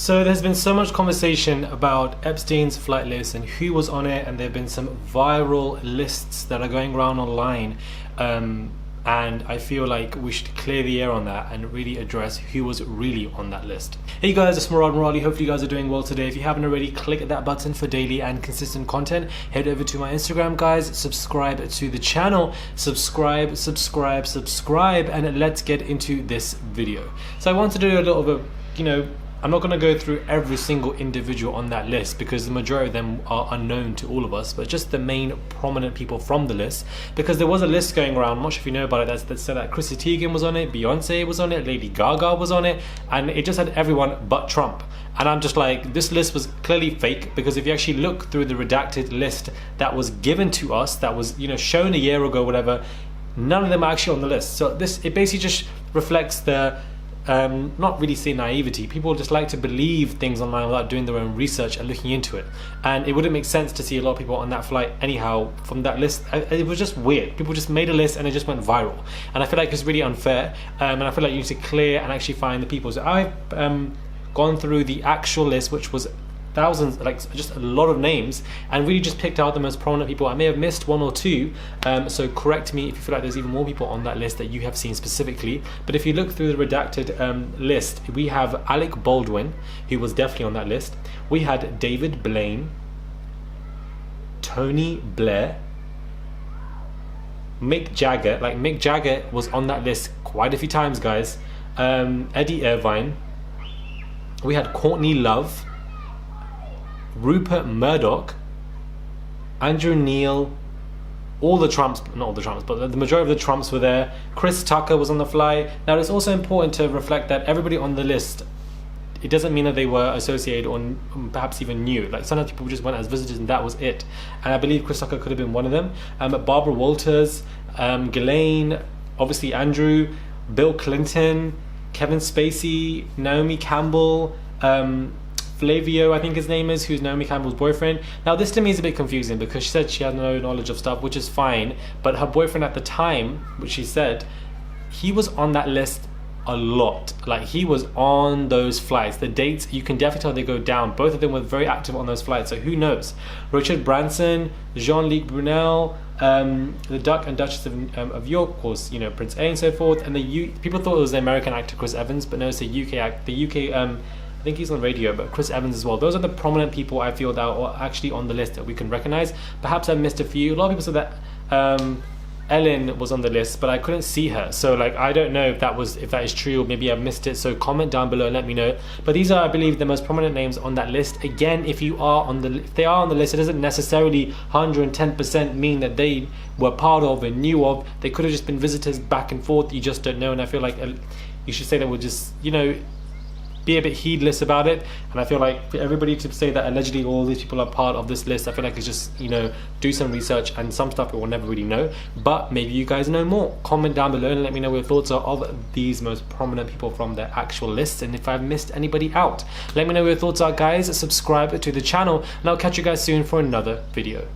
So there's been so much conversation about Epstein's flight list and who was on it, and there have been some viral lists that are going around online, and I feel like we should clear the air on that and really address who was really on that list. Hey guys, it's Murad Murali. Hopefully you guys are doing well today. If you haven't already, click that button for daily and consistent content. Head over to my Instagram, guys, subscribe to the channel, subscribe, and let's get into this video. So I want to do a little bit, I'm not going to go through every single individual on that list because the majority of them are unknown to all of us, but just the main prominent people from the list, because there was a list going around, I'm not sure if you know about it, that said that Chrissy Teigen was on it, Beyonce was on it, Lady Gaga was on it, and it just had everyone but Trump. And I'm just like, this list was clearly fake, because if you actually look through the redacted list that was given to us, that was shown a year ago, whatever, none of them are actually on the list. So it basically just reflects the not really say naivety. People just like to believe things online without doing their own research and looking into it, and it wouldn't make sense to see a lot of people on that flight anyhow from that list. It was just weird. People just made a list and it just went viral, and I feel like it's really unfair, and I feel like you need to clear and actually find the people. So I've gone through the actual list, which was thousands, like just a lot of names, and really just picked out the most prominent people. I may have missed one or two, so correct me if you feel like there's even more people on that list that you have seen specifically. But if you look through the redacted list, we have Alec Baldwin, who was definitely on that list. We had David Blaine, Tony Blair, Mick Jagger. Like Mick Jagger was on that list quite a few times, guys. Eddie Irvine. We had Courtney Love, Rupert Murdoch, Andrew Neil, all the Trumps, not all the Trumps, but the majority of the Trumps were there. Chris Tucker was on the flight. Now it's also important to reflect that everybody on the list, it doesn't mean that they were associated or perhaps even knew. Like sometimes people just went as visitors and that was it. And I believe Chris Tucker could have been one of them. Barbara Walters, Ghislaine, obviously Andrew, Bill Clinton, Kevin Spacey, Naomi Campbell, Flavio, I think his name is, who's Naomi Campbell's boyfriend. Now this to me is a bit confusing because she said she had no knowledge of stuff, which is fine, but her boyfriend at the time, which she said, he was on that list a lot. Like he was on those flights. The dates, you can definitely tell they go down. Both of them were very active on those flights, so who knows. Richard Branson, Jean-Luc Brunel, the Duck and Duchess of York, of course, Prince A and so forth, and people thought it was the American actor Chris Evans, but no, it's the UK I think he's on radio, but Chris Evans as well. Those are the prominent people I feel that are actually on the list that we can recognize. Perhaps I missed a few. A lot of people said that Ellen was on the list, but I couldn't see her. So like I don't know if that is true, or maybe I missed it. So comment down below and let me know. But these are, I believe, the most prominent names on that list. Again, if they are on the list, it doesn't necessarily 110% mean that they were part of and knew of. They could have just been visitors back and forth. You just don't know. And I feel like you should say that we're just be a bit heedless about it. And I feel like for everybody to say that allegedly all these people are part of this list, I feel like it's just do some research, and some stuff we will never really know, but maybe you guys know more. Comment down below and let me know what your thoughts are of these most prominent people from the actual list, and if I've missed anybody out, let me know what your thoughts are, guys. Subscribe to the channel, and I'll catch you guys soon for another video.